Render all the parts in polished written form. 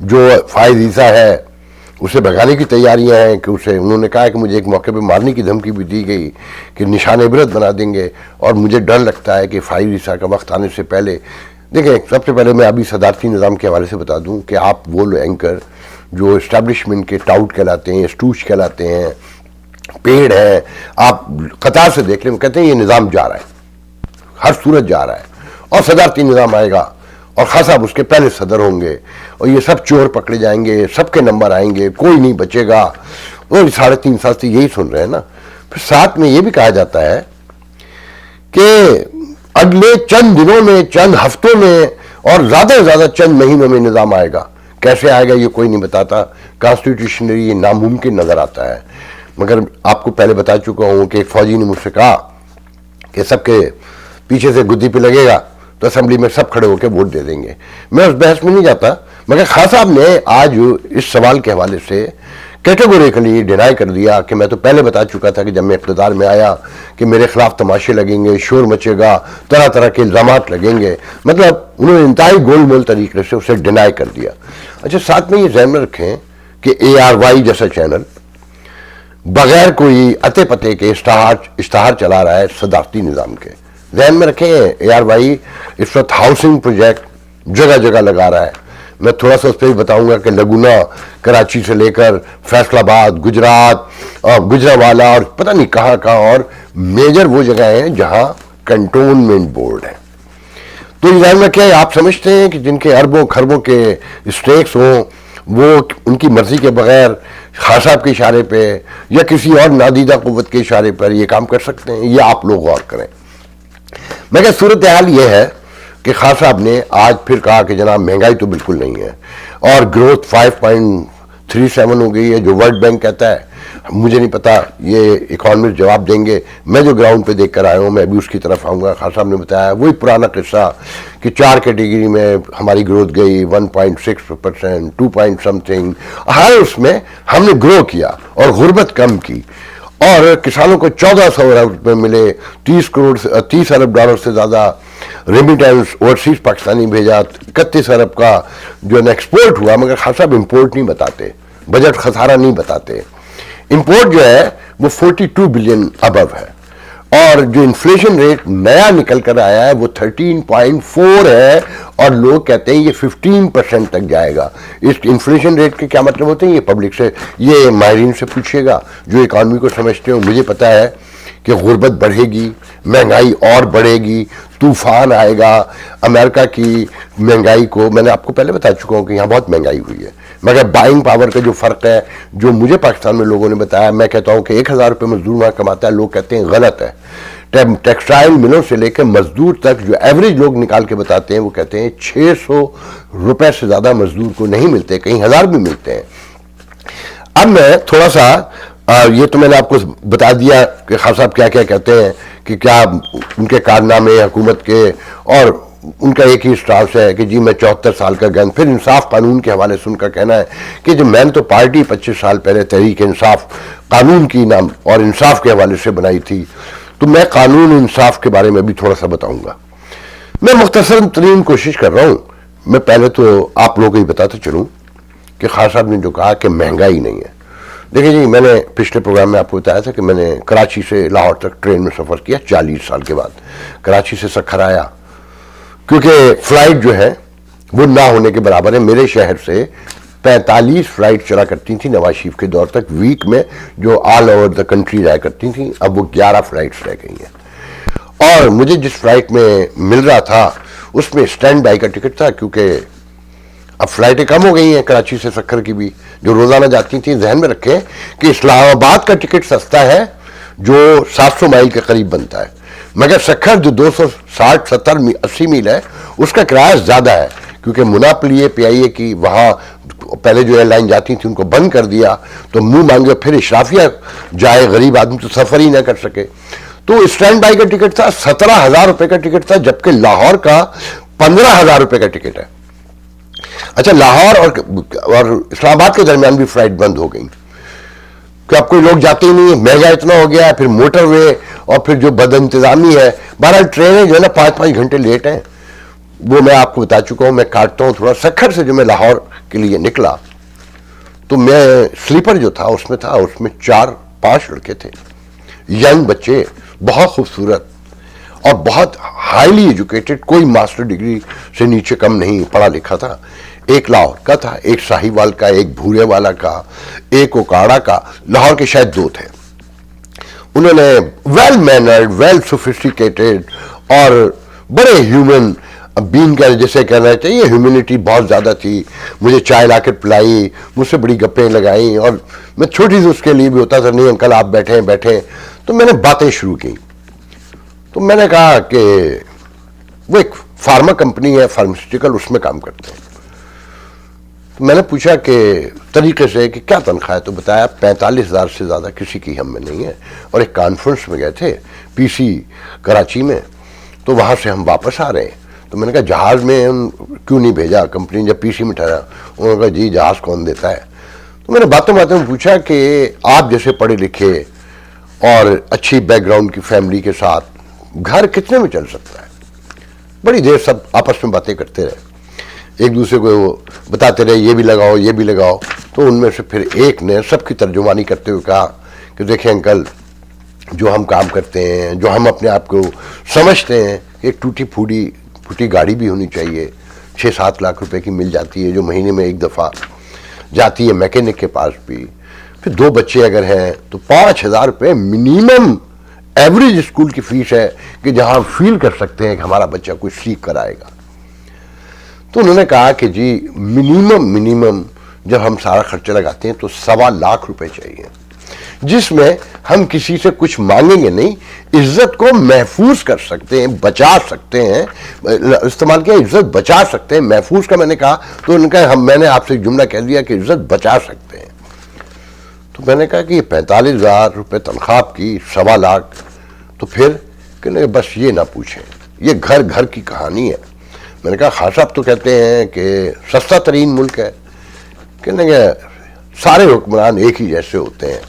جو فائز عیسیٰ ہے اسے بھگانے کی تیاریاں ہیں کہ اسے انہوں نے کہا کہ مجھے ایک موقع پہ مارنے کی دھمکی بھی دی گئی کہ نشان عبرت بنا دیں گے، اور مجھے ڈر لگتا ہے کہ فائز عیسیٰ کا وقت آنے سے پہلے دیکھیں، سب سے پہلے میں ابھی صدارتی نظام کے حوالے سے بتا دوں کہ آپ وہ اینکر جو اسٹیبلشمنٹ کے ٹاؤٹ کہلاتے ہیں، اسٹوچ کہلاتے ہیں، پیڑ ہیں، آپ قطار سے دیکھ لیں، کہتے ہیں یہ نظام جا رہا ہے، ہر صورت جا رہا ہے، اور صدارتی نظام آئے گا اور خاص صاحب اس کے پہلے صدر ہوں گے، اور یہ سب چور پکڑے جائیں گے، سب کے نمبر آئیں گے، کوئی نہیں بچے گا. اور 3.5 سال سے یہی سن رہے ہیں نا. پھر ساتھ میں یہ بھی کہا جاتا ہے کہ اگلے چند دنوں میں، چند ہفتوں میں، اور زیادہ سے زیادہ چند مہینوں میں نظام آئے گا. کیسے آئے گا یہ کوئی نہیں بتاتا، کانسٹیٹیوشنلی یہ ناممکن نظر آتا ہے. مگر آپ کو پہلے بتا چکا ہوں کہ ایک فوجی نے مجھ سے کہا کہ سب کے پیچھے سے گدی پہ لگے گا تو اسمبلی میں سب کھڑے ہو کے ووٹ دے دیں گے. میں اس بحث میں نہیں جاتا، مگر خان صاحب نے آج اس سوال کے حوالے سے کیٹیگوریکلی ڈینائی کر دیا کہ میں تو پہلے بتا چکا تھا کہ جب میں اقتدار میں آیا کہ میرے خلاف تماشے لگیں گے، شور مچے گا، طرح طرح کے الزامات لگیں گے. مطلب انہوں نے انتہائی گول مول طریقے سے اسے ڈینائی کر دیا. اچھا، ساتھ میں یہ ذہن میں رکھیں کہ ARY جیسا چینل بغیر کوئی اتے پتے کے اشتہار چلا رہا ہے صدارتی نظام کے. ذہن میں رکھیں ARY اس وقت ہاؤسنگ پروجیکٹ جگہ جگہ لگا رہا ہے. میں تھوڑا سا اس پہ بھی بتاؤں گا کہ لگونا کراچی سے لے کر فیصل آباد، گجرات اور گجرانوالہ اور پتہ نہیں کہاں کہاں، اور میجر وہ جگہ ہیں جہاں کنٹونمنٹ بورڈ ہے. تو یہ ذہن میں کیا ہے، آپ سمجھتے ہیں کہ جن کے اربوں خربوں کے اسٹیکس ہوں وہ ان کی مرضی کے بغیر خان صاحب کے اشارے پہ یا کسی اور نادیدہ قوت کے اشارے پر یہ کام کر سکتے ہیں؟ یہ آپ لوگ غور کریں. میں کہ صورتحال یہ ہے کہ خان صاحب نے آج پھر کہا کہ جناب مہنگائی تو بالکل نہیں ہے، اور گروتھ 5.37 ہو گئی ہے جو ورلڈ بینک کہتا ہے. مجھے نہیں پتا، یہ اکانومسٹ جواب دیں گے. میں جو گراؤنڈ پہ دیکھ کر آیا ہوں میں ابھی اس کی طرف آؤں گا. خان صاحب نے بتایا وہی پرانا قصہ کہ 4 کیٹیگری میں ہماری گروتھ گئی 1.6%، 2 پوائنٹ سم تھنگ. ہر اس میں ہم نے گرو کیا اور غربت کم کی، اور کسانوں کو 1400 ارب روپے ملے، 30 ارب ڈالر سے زیادہ ریمیٹنس اوورسیز پاکستانی بھیجا، 31 ارب کا جو ہے نا ایکسپورٹ ہوا. مگر خان صاحب امپورٹ نہیں بتاتے، بجٹ خسارہ نہیں بتاتے. امپورٹ جو ہے وہ 42 بلین ابو ہے، اور جو انفلیشن ریٹ نیا نکل کر آیا ہے وہ 13.4 ہے، اور لوگ کہتے ہیں یہ 15% تک جائے گا. اس انفلیشن ریٹ کے کیا مطلب ہوتے ہیں؟ یہ پبلک سے، یہ ماہرین سے پوچھیے گا جو اکانومی کو سمجھتے ہو. مجھے پتا ہے کہ غربت بڑھے گی، مہنگائی اور بڑھے گی، طوفان آئے گا. امریکہ کی مہنگائی کو میں نے آپ کو پہلے بتا چکا ہوں کہ یہاں بہت مہنگائی ہوئی ہے، مگر بائنگ پاور کا جو فرق ہے جو مجھے پاکستان میں لوگوں نے بتایا، میں کہتا ہوں کہ 1000 روپے مزدور وہاں کماتا ہے، لوگ کہتے ہیں غلط ہے. ٹیکسٹائل ملوں سے لے کے مزدور تک جو ایوریج لوگ نکال کے بتاتے ہیں وہ کہتے ہیں 600 روپے سے زیادہ مزدور کو نہیں ملتے، کہیں 1000 بھی ملتے ہیں. اب میں تھوڑا سا یہ تو میں نے آپ کو بتا دیا کہ خان صاحب کیا کیا کہتے ہیں، کہ کیا ان کے کارنامے حکومت کے، اور ان کا ایک ہی اسٹانس ہے کہ جی میں 74 سال کا گن. پھر انصاف قانون کے حوالے سے ان کا کہنا ہے کہ جو میں نے تو پارٹی 25 سال پہلے تحریک انصاف قانون کی نام اور انصاف کے حوالے سے بنائی تھی، تو میں قانون انصاف کے بارے میں بھی تھوڑا سا بتاؤں گا. میں مختصر ترین کوشش کر رہا ہوں. میں پہلے تو آپ لوگوں کو یہ بتاتا چلوں کہ خان صاحب نے جو کہا کہ مہنگائی نہیں ہے. دیکھیں جی، میں نے پچھلے پروگرام میں آپ کو بتایا تھا کہ میں نے کراچی سے لاہور تک ٹرین میں سفر کیا 40 سال کے بعد. کراچی سے سکھر آیا کیونکہ فلائٹ جو ہے وہ نہ ہونے کے برابر ہے. میرے شہر سے 45 فلائٹ چلا کرتی تھیں نواز شریف کے دور تک ویک میں، جو آل اوور دا کنٹری جایا کرتی تھیں. اب وہ 11 فلائٹس رہ گئی ہیں، اور مجھے جس فلائٹ میں مل رہا تھا اس میں اسٹینڈ بائی کا ٹکٹ تھا، کیونکہ اب فلائٹیں کم ہو گئی ہیں کراچی سے سکھر کی بھی جو روزانہ جاتی تھیں. ذہن میں رکھیں کہ اسلام آباد کا ٹکٹ سستا ہے جو 700 مائل کے قریب بنتا ہے، مگر سکھر جو 260 70 80 میل ہے اس کا کرایہ زیادہ ہے، کیونکہ مناپلی PIA کی وہاں پہلے جو ایئر لائن جاتی تھی ان کو بند کر دیا، تو منہ مانگے پھر اشرافیہ جائے، غریب آدمی تو سفر ہی نہ کر سکے. تو اسٹینڈ بائی کا ٹکٹ تھا 17,000 روپے کا ٹکٹ تھا، جبکہ لاہور کا 15,000 روپے کا ٹکٹ ہے. اچھا، لاہور اور اسلام آباد کے درمیان بھی فلائٹ بند ہو گئی کہ اب کوئی لوگ جاتے ہی نہیں ہیں، مہنگا اتنا ہو گیا ہے. پھر موٹر وے اور پھر جو بد انتظامی ہے. بہرحال ٹرینیں جو ہے نا 5 گھنٹے لیٹ ہیں. وہ میں آپ کو بتا چکا ہوں. میں کاٹتا ہوں تھوڑا. سکھر سے جو میں لاہور کے لیے نکلا تو میں سلیپر جو تھا اس میں 4-5 لڑکے تھے, ینگ بچے, بہت خوبصورت اور بہت ہائیلی ایجوکیٹڈ, کوئی ماسٹر ڈگری سے نیچے کم نہیں پڑھا لکھا تھا. ایک لاہور کا تھا, ایک ساہیوال کا, ایک بھورے والا کا, ایک اوکاڑا کا. لاہور کے شاید 2 تھے. انہوں نے ویل مینرڈ, ویل سوفسٹیکیٹڈ اور بڑے ہیومن بینگ کا جیسے کہنا چاہیے, ہیومینٹی بہت زیادہ تھی. مجھے چائے لا کر پلائی, مجھ سے بڑی گپیں لگائیں, اور میں چھوٹی سی اس کے لیے بھی ہوتا تھا, نہیں انکل آپ بیٹھیں. تو میں نے باتیں شروع کی. تو میں نے کہا کہ وہ ایک فارما کمپنی ہے, فارماسیوٹیکل, اس میں کام کرتے ہیں. تو میں نے پوچھا کہ طریقے سے کہ کیا تنخواہ ہے, تو بتایا 45,000 سے زیادہ کسی کی ہم میں نہیں ہے. اور ایک کانفرنس میں گئے تھے پی سی کراچی میں, تو وہاں سے ہم واپس آ رہے ہیں. تو میں نے کہا جہاز میں کیوں نہیں بھیجا کمپنی, جب پی سی میں ٹھہرا. انہوں نے کہا جی جہاز کون دیتا ہے. تو میں نے باتوں میں پوچھا کہ آپ جیسے پڑھے لکھے اور اچھی بیک گراؤنڈ کی فیملی کے ساتھ گھر کتنے میں چل سکتا ہے. بڑی دیر سب آپس میں باتیں کرتے رہے, ایک دوسرے کو بتاتے رہے یہ بھی لگاؤ یہ بھی لگاؤ. تو ان میں سے پھر ایک نے سب کی ترجمانی کرتے ہوئے کہا کہ دیکھیں انکل, جو ہم کام کرتے ہیں, جو ہم اپنے آپ کو سمجھتے ہیں, ایک ٹوٹی پھوٹی گاڑی بھی ہونی چاہیے, 6-7 لاکھ روپے کی مل جاتی ہے جو مہینے میں ایک دفعہ جاتی ہے میکینک کے پاس بھی. پھر 2 بچے اگر ہیں تو 5,000 روپے منیمم ایوریج اسکول کی فیس ہے کہ جہاں ہم فیل کر سکتے ہیں کہ ہمارا بچہ کچھ سیکھ کر آئے گا. تو انہوں نے کہا کہ جی منیمم جب ہم سارا خرچہ لگاتے ہیں تو 1.25 لاکھ روپے چاہیے, جس میں ہم کسی سے کچھ مانگیں گے نہیں, عزت کو محفوظ کر سکتے ہیں, بچا سکتے ہیں. استعمال کیا, عزت بچا سکتے ہیں. محفوظ کا میں نے کہا تو ان کا میں نے آپ سے ایک جملہ کہہ دیا کہ عزت بچا سکتے ہیں. تو میں نے کہا کہ یہ 45,000 روپے تنخواہ آپ کی, 1.25 لاکھ, تو پھر کہ بس یہ نہ پوچھیں, یہ گھر کی کہانی ہے. میں نے کہا خان صاحب تو کہتے ہیں کہ سستا ترین ملک ہے. کہنے کہ سارے حکمران ایک ہی جیسے ہوتے ہیں,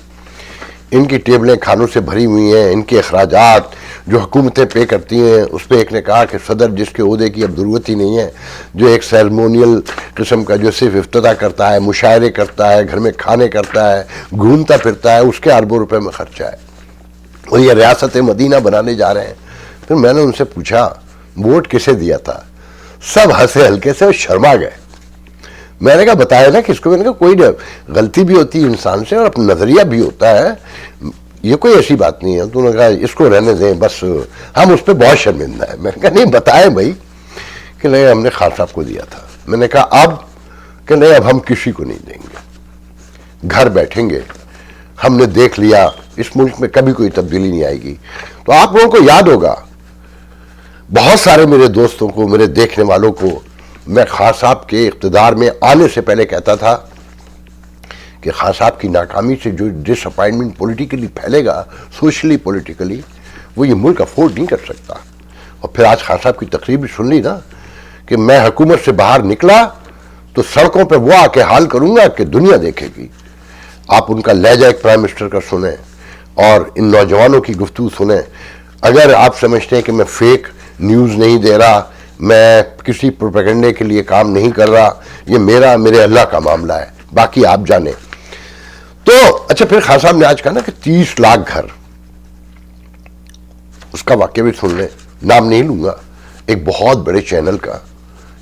ان کی ٹیبلیں کھانوں سے بھری ہوئی ہیں, ان کے اخراجات جو حکومتیں پے کرتی ہیں. اس پہ ایک نے کہا کہ صدر جس کے عہدے کی اب ضرورت ہی نہیں ہے, جو ایک سیرمونیل قسم کا جو صرف افتتاح کرتا ہے, مشاعرے کرتا ہے, گھر میں کھانے کرتا ہے, گھومتا پھرتا ہے, اس کے اربوں روپے میں خرچہ ہے, اور یہ ریاست مدینہ بنانے جا رہے ہیں. پھر میں نے ان سے پوچھا ووٹ کسے دیا تھا. سب ہنسے ہلکے سے شرما گئے. میں نے کہا بتایا نا کس کو. میں نے کہا کوئی غلطی بھی ہوتی ہے انسان سے اور اپنا نظریہ بھی ہوتا ہے, یہ کوئی ایسی بات نہیں ہے. تو انہوں نے کہا اس کو رہنے دیں, بس ہم اس پہ بہت شرمندہ ہیں. میں نے کہا نہیں بتائیں بھائی. کہ نہیں ہم نے خان صاحب کو دیا تھا. میں نے کہا اب, کہ نہیں اب ہم کسی کو نہیں دیں گے, گھر بیٹھیں گے. ہم نے دیکھ لیا اس ملک میں کبھی کوئی تبدیلی نہیں آئے گی. تو آپ لوگوں کو یاد ہوگا, بہت سارے میرے دوستوں کو, میرے دیکھنے والوں کو, میں خان صاحب کے اقتدار میں آنے سے پہلے کہتا تھا کہ خان صاحب کی ناکامی سے جو ڈس اپوائنٹمنٹ پولیٹیکلی پھیلے گا, سوشلی پولیٹیکلی, وہ یہ ملک افورڈ نہیں کر سکتا. اور پھر آج خان صاحب کی تقریر بھی سن لی نا کہ میں حکومت سے باہر نکلا تو سڑکوں پہ وہ آ کے حال کروں گا کہ دنیا دیکھے گی. آپ ان کا لہجہ ایک پرائم منسٹر کا سنیں اور ان نوجوانوں کی گفتگو سنیں. اگر آپ سمجھتے ہیں کہ میں فیک نیوز نہیں دے رہا, میں کسی پروپیگنڈے کے لیے کام نہیں کر رہا, یہ میرے اللہ کا معاملہ ہے, باقی آپ جانیں. تو اچھا پھر خان صاحب نے آج کہا نا کہ 30 لاکھ گھر, اس کا واقعہ بھی سن لیں, نام نہیں لوں گا. ایک بہت بڑے چینل کا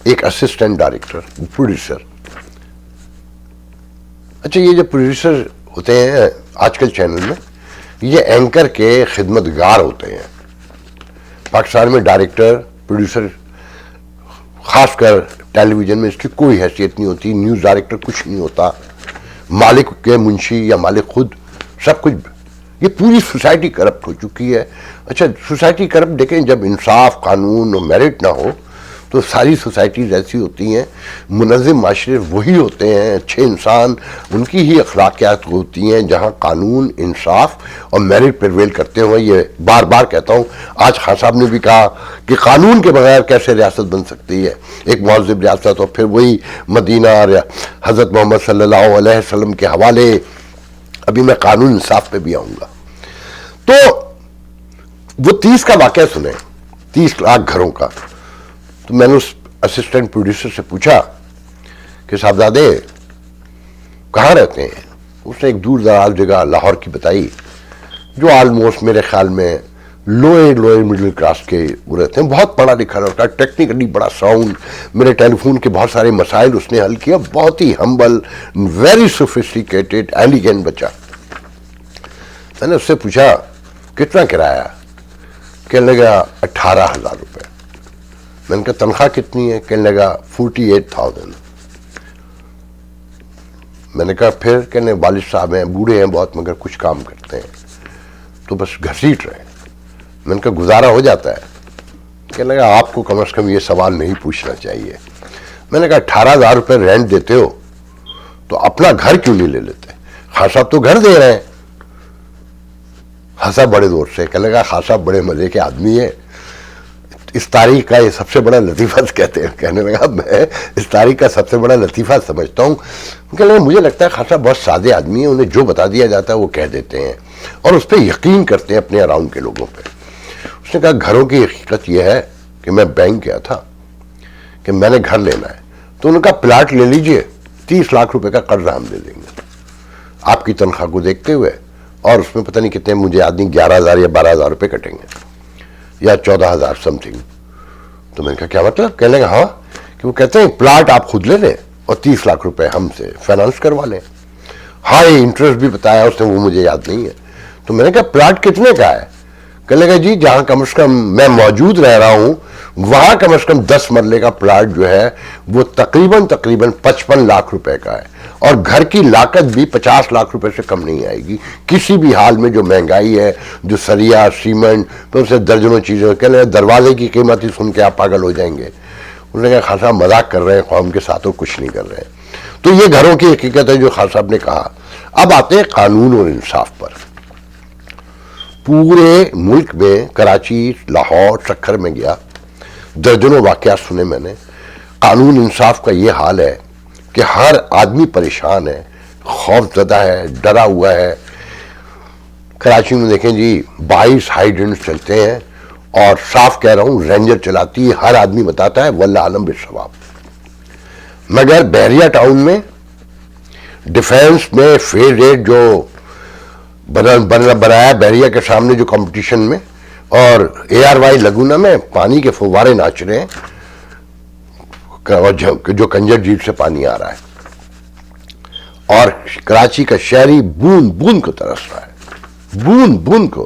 ایک اسسٹنٹ ڈائریکٹر, پروڈیوسر. اچھا یہ جو پروڈیوسر ہوتے ہیں آج کل چینل میں, یہ اینکر کے خدمتگار ہوتے ہیں. پاکستان میں ڈائریکٹر پروڈیوسر خاص کر ٹیلی ویژن میں اس کی کوئی حیثیت نہیں ہوتی. نیوز ڈائریکٹر کچھ نہیں ہوتا, مالک کے منشی یا مالک خود سب کچھ. یہ پوری سوسائٹی کرپٹ ہو چکی ہے. اچھا سوسائٹی کرپٹ دیکھیں, جب انصاف, قانون اور میرٹ نہ ہو تو ساری سوسائٹیز ایسی ہوتی ہیں. منظم معاشرے وہی ہوتے ہیں, اچھے انسان, ان کی ہی اخلاقیات ہوتی ہیں جہاں قانون, انصاف اور میرٹ پریویل کرتے ہوئے. یہ بار بار کہتا ہوں, آج خان صاحب نے بھی کہا کہ قانون کے بغیر کیسے ریاست بن سکتی ہے, ایک مہذب ریاست. اور پھر وہی مدینہ اور حضرت محمد صلی اللہ علیہ وسلم کے حوالے. ابھی میں قانون انصاف پہ بھی آؤں گا. تو وہ 30 کا واقعہ سنیں, 30 لاکھ گھروں کا. تو میں نے اسسٹنٹ پروڈیوسر سے پوچھا کہ صاحبزادے کہاں رہتے ہیں؟ اس نے ایک دور دراز جگہ لاہور کی بتائی جو آلموسٹ میرے خیال میں لوئر مڈل کلاس کے وہ رہتے ہیں. بہت پڑھا لکھا رہتا ہے, ٹیکنیکلی بڑا ساؤنڈ, میرے ٹیلی فون کے بہت سارے مسائل اس نے حل کیا. بہت ہی ہمبل, ویری سوفسٹیکیٹڈ, ایلیگنٹ بچہ. میں نے اس سے پوچھا کتنا کرایہ؟ کہنے لگا 18,000 روپے. میں نے کہا تنخواہ کتنی ہے؟ کہنے لگا 48,000. میں نے کہا پھر؟ کہنے والد صاحب ہیں, بوڑھے ہیں بہت, مگر کچھ کام کرتے ہیں تو بس گھسیٹ رہے ہیں. میں نے کہا گزارا ہو جاتا ہے؟ کہنے لگا آپ کو کم از کم یہ سوال نہیں پوچھنا چاہیے. میں نے کہا 18,000 روپے رینٹ دیتے ہو تو اپنا گھر کیوں نہیں لے لیتے؟ خان صاحب تو گھر دے رہے ہیں. ہنسا بڑے زور سے. کہنے لگا خان صاحب بڑے مزے کے آدمی ہیں, اس تاریخ کا یہ سب سے بڑا لطیفہ کہتے ہیں. کہنے لگا میں اس تاریخ کا سب سے بڑا لطیفہ سمجھتا ہوں. کہنے لگا مجھے لگتا ہے خان صاحب بہت سادے آدمی ہیں, انہیں جو بتا دیا جاتا ہے وہ کہہ دیتے ہیں اور اس پہ یقین کرتے ہیں اپنے اراؤنڈ کے لوگوں پہ. اس نے کہا گھروں کی حقیقت یہ ہے کہ میں بینک گیا تھا کہ میں نے گھر لینا ہے, تو انہوں نے کہا پلاٹ لے لیجئے, 30 لاکھ روپے کا قرض ہم دے دیں گے آپ کی تنخواہ کو دیکھتے ہوئے, اور اس میں پتہ نہیں کتنے, مجھے یاد نہیں, 11,000 یا 12,000 روپے کٹیں گے یا 14,000 سم تھنگ. تو میں نے کہا کیا مطلب؟ کہنے لگا ہاں کہ وہ کہتے ہیں پلاٹ آپ خود لے لیں اور 30 لاکھ روپے ہم سے فائنانس کروا لیں. ہائی انٹرسٹ بھی بتایا اس نے, وہ مجھے یاد نہیں ہے. تو میں نے کہا پلاٹ کتنے کا ہے؟ کہنے لگا جی جہاں کم از کم میں موجود رہ رہا ہوں وہاں کم از کم 10 مرلے کا پلاٹ جو ہے وہ تقریباً 55 لاکھ روپے کا ہے, اور گھر کی لاگت بھی 50 لاکھ روپے سے کم نہیں آئے گی کسی بھی حال میں. جو مہنگائی ہے, جو سریا, سیمنٹ, پھر اسے درجنوں چیزیں. کہنے لگا دروازے کی قیمت ہی سن کے آپ پاگل ہو جائیں گے. انہوں نے کہا خان صاحب مذاق کر رہے ہیں, قوم کے ساتھ اور کچھ نہیں کر رہے ہیں. تو یہ گھروں کی حقیقت ہے جو خان صاحب نے کہا. اب آتے ہیں قانون اور انصاف پر. پورے ملک میں کراچی, لاہور, سکھر میں گیا, درجنوں واقعات سنے میں نے. قانون انصاف کا یہ حال ہے کہ ہر آدمی پریشان ہے, خوف زدہ ہے, ڈرا ہوا ہے. کراچی میں دیکھیں جی 22 ہائیڈرنٹ چلتے ہیں, اور صاف کہہ رہا ہوں رینجر چلاتی ہے, ہر آدمی بتاتا ہے واللہ عالم بالثواب. مگر بحریہ ٹاؤن میں ڈیفینس میں فیئر ریٹ جو بنایا بحریہ کے سامنے جو کمپٹیشن میں, اور ARY لگونا میں پانی کے فوارے ناچ رہے ہیں, جو کنجر جھیل سے پانی آ رہا ہے, اور کراچی کا شہری بوند بوند کو ترس رہا ہے, بوند بوند کو.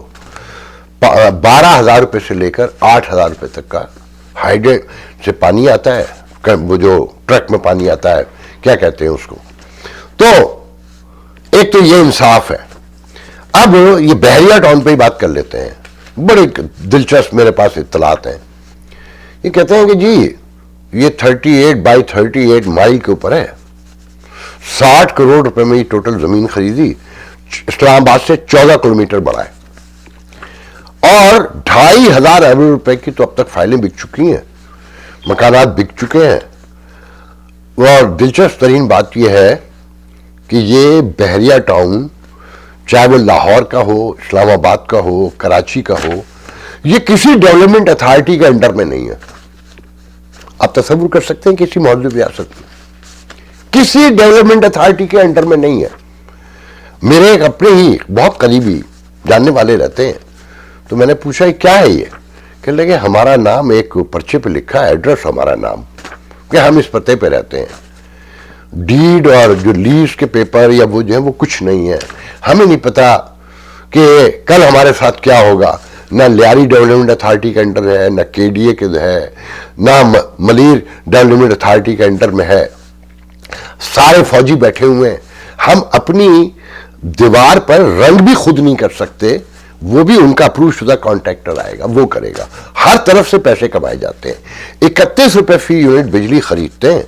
12,000 روپے سے لے کر 8,000 روپے تک کا ہائیڈرنٹ سے پانی آتا ہے, وہ جو ٹرک میں پانی آتا ہے, کیا کہتے ہیں اس کو. تو ایک تو یہ انصاف ہے. اب یہ بحریہ ٹاؤن پہ ہی بات کر لیتے ہیں. بڑے دلچسپ میرے پاس اطلاعات ہیں. یہ کہتے ہیں کہ جی یہ 38 بائی 38 مائل کے اوپر ہے, 60 کروڑ روپے میں یہ ٹوٹل زمین خریدی. اسلام آباد سے 14 کلومیٹر بڑا ہے, اور 2,500 ارب روپے کی تو اب تک فائلیں بک چکی ہیں, مکانات بک چکے ہیں. اور دلچسپ ترین بات یہ ہے کہ یہ بحریہ ٹاؤن چاہے وہ لاہور کا ہو, اسلام آباد کا ہو, کراچی کا ہو, یہ کسی ڈیولپمنٹ اتھارٹی کے انڈر میں نہیں ہے. آپ تصور کر سکتے ہیں کسی معذب ریاست میں کسی ڈیولپمنٹ اتھارٹی کے انڈر میں نہیں ہے. میرے ایک اپنے ہی بہت قریبی جاننے والے رہتے ہیں, تو میں نے پوچھا کیا ہے یہ؟ کہنے لگے ہمارا نام ایک پرچے پہ لکھا ہے, ایڈریس ہمارا نام, کہ ہم اس پتے پہ رہتے ہیں. ڈیڈ اور جو لیز کے پیپر یا وہ جو ہے وہ کچھ نہیں ہے. ہمیں نہیں پتا کہ کل ہمارے ساتھ کیا ہوگا. نہ لیاری ڈیولپمنٹ اتھارٹی کے انڈر ہے, نہ KDA کے ہے, نہ ملیر ڈیولپمنٹ اتھارٹی کے انڈر میں ہے. سارے فوجی بیٹھے ہوئے ہیں. ہم اپنی دیوار پر رنگ بھی خود نہیں کر سکتے, وہ بھی ان کا اپروو شدہ کانٹریکٹر آئے گا, وہ کرے گا. ہر طرف سے پیسے کمائے جاتے ہیں. 31 روپے فی یونٹ بجلی خریدتے ہیں,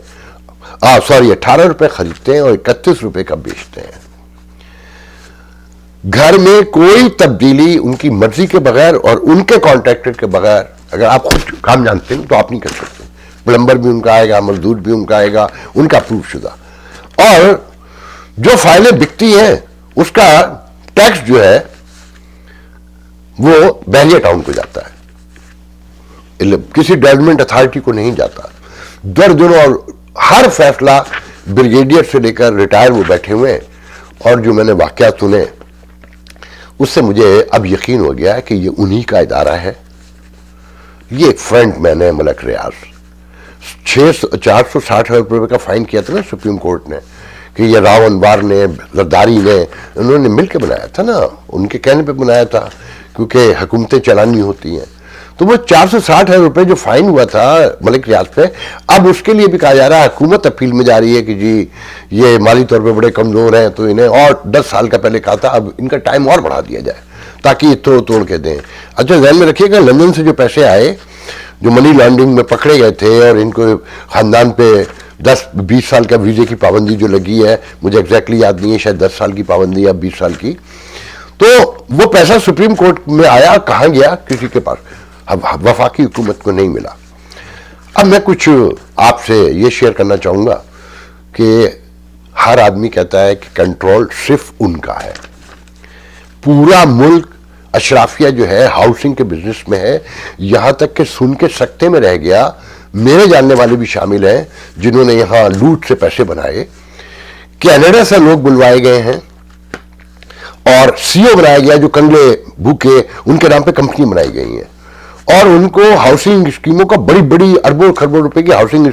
18 روپے خریدتے ہیں اور 31 روپے کا بیچتے ہیں. گھر میں کوئی تبدیلی ان کی مرضی کے بغیر اور ان کے کانٹریکٹر کے بغیر, اگر آپ خود کام جانتے ہیں تو آپ نہیں کر سکتے. پلمبر بھی ان کا آئے گا, مزدور بھی ان کا آئے گا, ان کا اپروو شدہ. اور جو فائلیں بکتی ہیں اس کا ٹیکس جو ہے وہ بحریہ ٹاؤن کو جاتا ہے, کسی ڈیولپمنٹ اتھارٹی کو نہیں جاتا. درجنوں, اور ہر فیصلہ بریگیڈیئر سے لے کر ریٹائر وہ بیٹھے ہوئے ہیں. اور جو میں نے واقعات سنے اس سے مجھے اب یقین ہو گیا کہ یہ انہی کا ادارہ ہے. یہ ایک فرنٹ مین ہے ملک ریاض. 460 روپے کا فائن کیا تھا نا سپریم کورٹ نے, کہ یہ راؤ انوار نے, زرداری نے, انہوں نے مل کے بنایا تھا نا, ان کے کہنے پہ بنایا تھا, کیونکہ حکومتیں چلانی ہوتی ہیں. تو وہ 460 روپے جو فائن ہوا تھا ملک ریاض پہ, اب اس کے لیے بھی کہا جا رہا ہے, حکومت اپیل میں جا رہی ہے کہ جی یہ مالی طور پہ بڑے کمزور ہیں, تو انہیں اور 10 سال کا پہلے کہا تھا, اب ان کا ٹائم اور بڑھا دیا جائے تاکہ یہ توڑ کے دیں. اچھا ذہن میں رکھیے گا, لندن سے جو پیسے آئے جو منی لانڈرنگ میں پکڑے گئے تھے, اور ان کو خاندان پہ 10-20 سال کا ویزے کی پابندی جو لگی ہے, مجھے ایگزیکٹلی یاد نہیں ہے, شاید 10 سال کی پابندی یا 20 سال کی, تو وہ پیسہ سپریم کورٹ میں آیا, کہاں گیا, کسی کے پاس, اب وفاقی حکومت کو نہیں ملا. اب میں کچھ آپ سے یہ شیئر کرنا چاہوں گا کہ ہر آدمی کہتا ہے کہ کنٹرول صرف ان کا ہے, پورا ملک اشرافیہ جو ہے ہاؤسنگ کے بزنس میں ہے, یہاں تک کہ سن کے سکتے میں رہ گیا. میرے جاننے والے بھی شامل ہیں جنہوں نے یہاں لوٹ سے پیسے بنائے. کینیڈا سے لوگ بلوائے گئے ہیں, اور سی او بنایا گیا جو کنگلے بھوکے, ان کے نام پہ کمپنی بنائی گئی ہیں, اور ان کو ہاؤسنگ اسکیموں کا, بڑی بڑی اربوں خربوں روپے کی ہاؤسنگ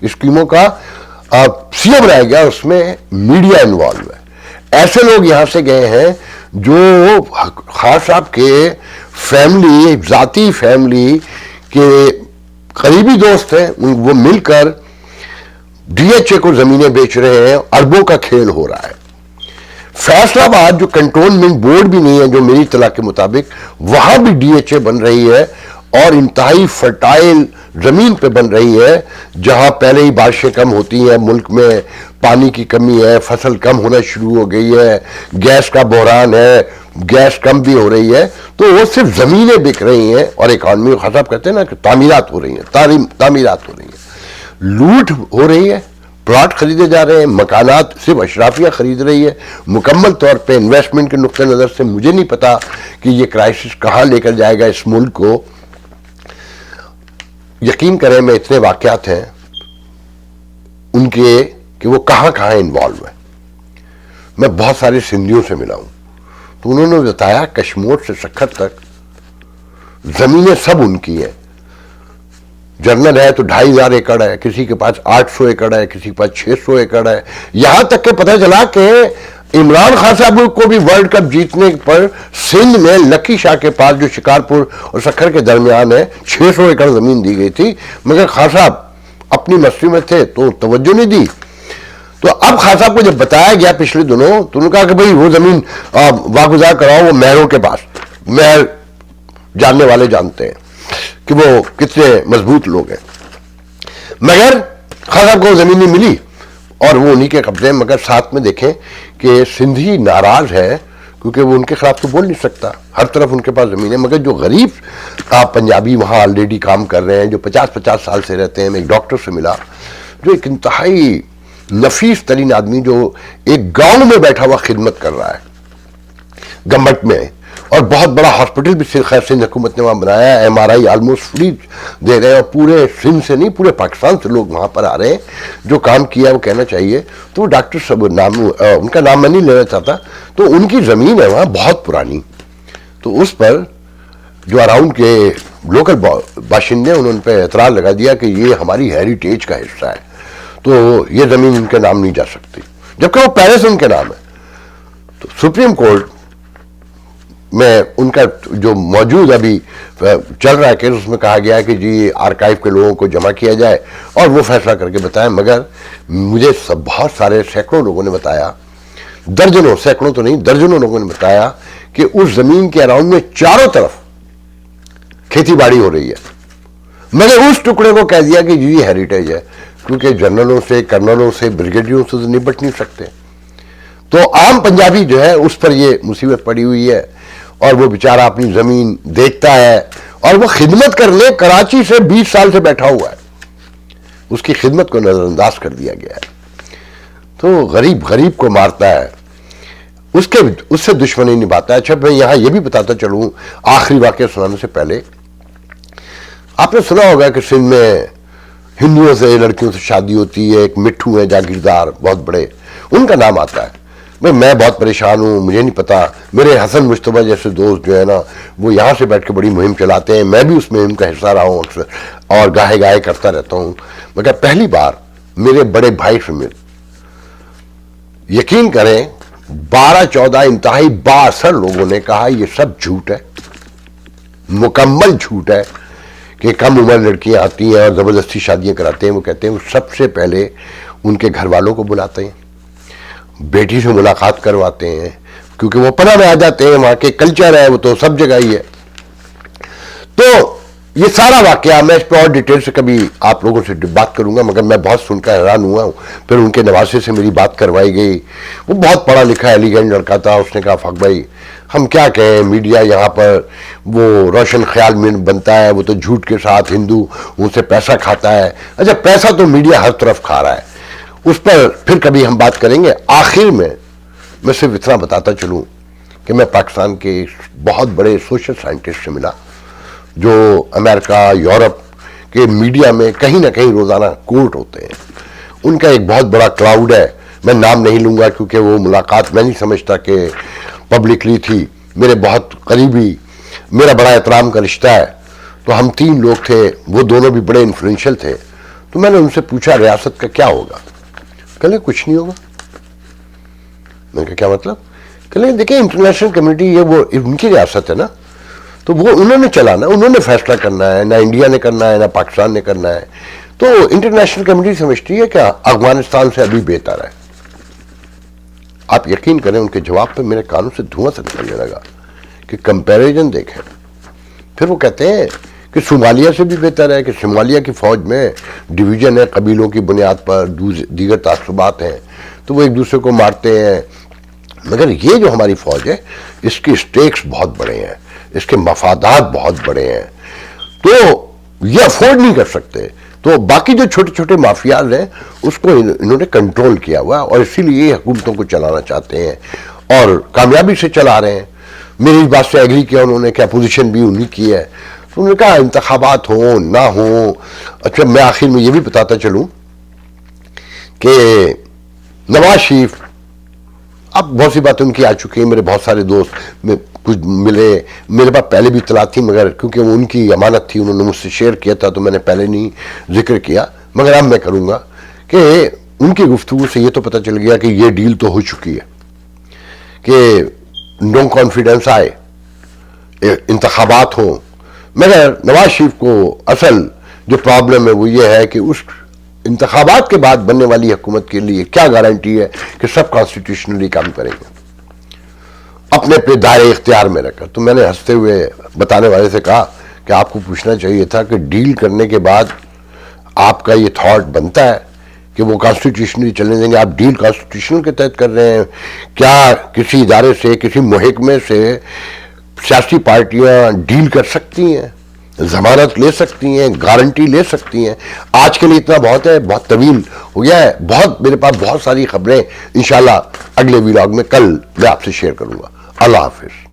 اسکیموں کا سی او بنایا گیا. اس میں میڈیا انوالو ہے. ایسے لوگ یہاں سے گئے ہیں جو خان صاحب کے فیملی, ذاتی فیملی کے قریبی دوست ہیں, وہ مل کر ڈی ایچ اے کو زمینیں بیچ رہے ہیں, اربوں کا کھیل ہو رہا ہے. فیصلہ آباد جو کنٹونمنٹ بورڈ بھی نہیں ہے جو میری اطلاع کے مطابق, وہاں بھی ڈی ایچ اے بن رہی ہے, اور انتہائی فرٹائل زمین پہ بن رہی ہے, جہاں پہلے ہی بارشیں کم ہوتی ہیں, ملک میں پانی کی کمی ہے, فصل کم ہونا شروع ہو گئی ہے, گیس کا بحران ہے, گیس کم بھی ہو رہی ہے, تو وہ صرف زمینیں بک رہی ہیں, اور اکانومی کو خطاب کرتے ہیں نا کہ تعمیرات ہو رہی ہیں, تعمیرات ہو رہی ہیں, لوٹ ہو رہی ہے, پلاٹ خریدے جا رہے ہیں, مکانات صرف اشرافیہ خرید رہی ہے. مکمل طور پہ انویسٹمنٹ کے نقطہ نظر سے مجھے نہیں پتا کہ یہ کرائسس کہاں لے کر جائے گا اس ملک کو. یقین کریں, میں اتنے واقعات ہیں ان کے کہ وہ کہاں کہاں انوالو ہیں. میں بہت سارے سندھیوں سے ملا ہوں, تو انہوں نے بتایا کشمور سے سکھر تک زمینیں سب ان کی ہیں. جنرل ہے تو 2500 ایکڑ ہے, کسی کے پاس 800 ایکڑ ہے, کسی کے پاس 600 ایکڑ ہے. یہاں تک کہ پتہ چلا کہ عمران خان صاحب کو بھی ورلڈ کپ جیتنے پر سندھ میں لکی شاہ کے پاس جو شکارپور اور سکھر کے درمیان ہے 600 ایکڑ زمین دی گئی تھی, مگر خان صاحب اپنی مستی میں تھے تو توجہ نہیں دی. تو اب خان صاحب کو جب بتایا گیا پچھلے دنوں, تو انہوں نے کہا کہ بھئی وہ زمین واگزار کراؤ وہ مہروں کے پاس, مہر جاننے والے جانتے ہیں کہ وہ کتنے مضبوط لوگ ہیں. مگر خان صاحب کو زمین نہیں ملی اور وہ انہی کے قبضے. مگر ساتھ میں دیکھیں کہ سندھی ناراض ہے کیونکہ وہ ان کے خلاف تو بول نہیں سکتا, ہر طرف ان کے پاس زمین ہے. مگر جو غریب پنجابی وہاں آلریڈی کام کر رہے ہیں, جو 50 سال سے رہتے ہیں. میں ایک ڈاکٹر سے ملا جو ایک انتہائی نفیس ترین آدمی, جو ایک گاؤں میں بیٹھا ہوا خدمت کر رہا ہے گمبٹ میں, اور بہت بڑا ہاسپٹل بھی خیر سندھ حکومت نے وہاں بنایا ہے, M R I almost free دے رہے ہیں, اور پورے سندھ سے نہیں پورے پاکستان سے لوگ وہاں پر آ رہے ہیں. جو کام کیا وہ کہنا چاہیے. تو وہ ڈاکٹر صاحب ان کا نام میں نہیں لینا چاہتا, تو ان کی زمین ہے وہاں بہت پرانی. تو اس پر جو اراؤنڈ کے لوکل باشندے انہوں نے پہ اعتراض لگا دیا کہ یہ ہماری ہیریٹیج کا حصہ ہے, تو یہ زمین ان کے نام نہیں جا سکتی, جبکہ وہ پہلے سے ان کے نام ہے. تو سپریم کورٹ میں ان کا جو موجود ابھی چل رہا ہے کیس, اس میں کہا گیا ہے کہ جی آرکائیو کے لوگوں کو جمع کیا جائے اور وہ فیصلہ کر کے بتائیں. مگر مجھے بہت سارے سینکڑوں لوگوں نے بتایا, درجنوں, سینکڑوں تو نہیں درجنوں لوگوں نے بتایا کہ اس زمین کے اراؤنڈ میں چاروں طرف کھیتی باڑی ہو رہی ہے, مگر اس ٹکڑے کو کہہ دیا کہ جی یہ ہیریٹیج ہے, کیونکہ جنرلوں سے, کرنلوں سے, بریگیڈیئروں سے تو نپٹ نہیں سکتے. تو عام پنجابی جو ہے اس پر یہ مصیبت پڑی ہوئی ہے, اور وہ بیچارہ اپنی زمین دیکھتا ہے, اور وہ خدمت کر لے, کراچی سے 20 سال سے بیٹھا ہوا ہے, اس کی خدمت کو نظر انداز کر دیا گیا ہے. تو غریب غریب کو مارتا ہے, اس سے دشمنی نبھاتا ہے. اچھا میں یہاں یہ بھی بتاتا چلوں آخری واقعہ سنانے سے پہلے, آپ نے سنا ہوگا کہ سندھ میں ہندوؤں سے لڑکیوں سے شادی ہوتی ہے، ایک مٹھو ہے جاگیردار بہت بڑے، ان کا نام آتا ہے. میں بہت پریشان ہوں، مجھے نہیں پتا. میرے حسن مشتبہ جیسے دوست جو ہے نا وہ یہاں سے بیٹھ کے بڑی مہم چلاتے ہیں، میں بھی اس مہم کا حصہ رہا ہوں اکثر اور گاہے کرتا رہتا ہوں. مگر پہلی بار میرے بڑے بھائی سے مل، یقین کریں 12-14 انتہائی بااثر لوگوں نے کہا یہ سب جھوٹ ہے، مکمل جھوٹ ہے کہ کم عمر لڑکیاں آتی ہیں اور زبردستی شادیاں کراتے ہیں. وہ کہتے ہیں وہ سب سے پہلے ان کے گھر والوں کو بلاتے ہیں، بیٹی سے ملاقات کرواتے ہیں، کیونکہ وہ پناہ میں آ جاتے ہیں، وہاں کے کلچر ہے، وہ تو سب جگہ ہی ہے. تو یہ سارا واقعہ میں اس پہ اور ڈیٹیل سے کبھی آپ لوگوں سے بات کروں گا، مگر میں بہت سن کر حیران ہوا ہوں. پھر ان کے نواسے سے میری بات کروائی گئی، وہ بہت پڑھا لکھا ایلیگنٹ لڑکا تھا. اس نے کہا فق بھائی ہم کیا کہیں، میڈیا یہاں پر وہ روشن خیال میں بنتا ہے، وہ تو جھوٹ کے ساتھ ہندو ان سے پیسہ کھاتا ہے. اچھا پیسہ تو میڈیا ہر طرف کھا رہا ہے، اس پر پھر کبھی ہم بات کریں گے. آخر میں صرف اتنا بتاتا چلوں کہ میں پاکستان کے بہت بڑے سوشل سائنٹسٹ سے ملا جو امریکہ یورپ کے میڈیا میں کہیں نہ کہیں روزانہ کوٹ ہوتے ہیں. ان کا ایک بہت بڑا کلاؤڈ ہے، میں نام نہیں لوں گا کیونکہ وہ ملاقات میں نہیں سمجھتا کہ پبلکلی تھی. میرے بہت قریبی، میرا بڑا احترام کا رشتہ ہے. تو ہم 3 لوگ تھے، وہ دونوں بھی بڑے انفلوئنشل تھے. تو میں نے ان سے پوچھا ریاست کا کیا ہوگا؟ کہلے کچھ نہیں ہوگا. میں نے کہا کیا مطلب؟ کہلے دیکھیں انٹرنیشنل کمیونٹی یہ وہ ان کی ریاست ہے نا، تو وہ انہوں نے چلانا، انہوں نے فیصلہ کرنا ہے، نہ انڈیا نے کرنا ہے نہ پاکستان نے کرنا ہے. تو انٹرنیشنل کمیونٹی سمجھتی ہے کہ افغانستان سے ابھی بہتر ہے. آپ یقین کریں ان کے جواب پہ میرے کانوں سے دھواں سے نکلنے لگا کہ کمپیریزن دیکھیں. پھر وہ کہتے ہیں کہ صومالیہ سے بھی بہتر ہے، کہ صومالیہ کی فوج میں ڈویژن ہے، قبیلوں کی بنیاد پر دیگر تعصبات ہیں تو وہ ایک دوسرے کو مارتے ہیں. مگر یہ جو ہماری فوج ہے اس کے سٹیکس بہت بڑے ہیں، اس کے مفادات بہت بڑے ہیں، تو یہ افورڈ نہیں کر سکتے. تو باقی جو چھوٹے چھوٹے مافیاز ہیں اس کو انہوں نے کنٹرول کیا ہوا اور اسی لیے حکومتوں کو چلانا چاہتے ہیں اور کامیابی سے چلا رہے ہیں. میری اس بات سے ایگری کیا انہوں نے کہ اپوزیشن بھی انہی کی ہے. تو انہوں نے کہا انتخابات ہوں نہ ہوں. اچھا میں آخر میں یہ بھی بتاتا چلوں کہ نواز شریف، اب بہت سی باتیں ان کی آ چکی ہیں، میرے بہت سارے دوست میں کچھ ملے، میرے پاس پہلے بھی اطلاع تھی مگر کیونکہ وہ ان کی امانت تھی انہوں نے مجھ سے شیئر کیا تھا تو میں نے پہلے نہیں ذکر کیا، مگر اب میں کروں گا کہ ان کی گفتگو سے یہ تو پتہ چل گیا کہ یہ ڈیل تو ہو چکی ہے کہ نو کانفیڈنس آئے، انتخابات ہوں. مگر نواز شریف کو اصل جو پرابلم ہے وہ یہ ہے کہ اس انتخابات کے بعد بننے والی حکومت کے لیے کیا گارنٹی ہے کہ سب کانسٹیٹیوشنلی کام کریں گے اپنے دائرے اختیار میں رکھ کر. تو میں نے ہنستے ہوئے بتانے والے سے کہا کہ آپ کو پوچھنا چاہیے تھا کہ ڈیل کرنے کے بعد آپ کا یہ تھاٹ بنتا ہے کہ وہ کانسٹیٹیوشنلی چلنے دیں گے؟ آپ ڈیل کانسٹیٹیوشنل کے تحت کر رہے ہیں. کیا کسی ادارے سے، کسی محکمے سے سیاسی پارٹیاں ڈیل کر سکتی ہیں، ضمانت لے سکتی ہیں، گارنٹی لے سکتی ہیں؟ آج کے لیے اتنا بہت ہے، بہت طویل ہو گیا ہے. بہت میرے پاس بہت ساری خبریں انشاءاللہ اگلے ویلاگ میں کل میں آپ سے شیئر کروں گا. اللہ حافظ.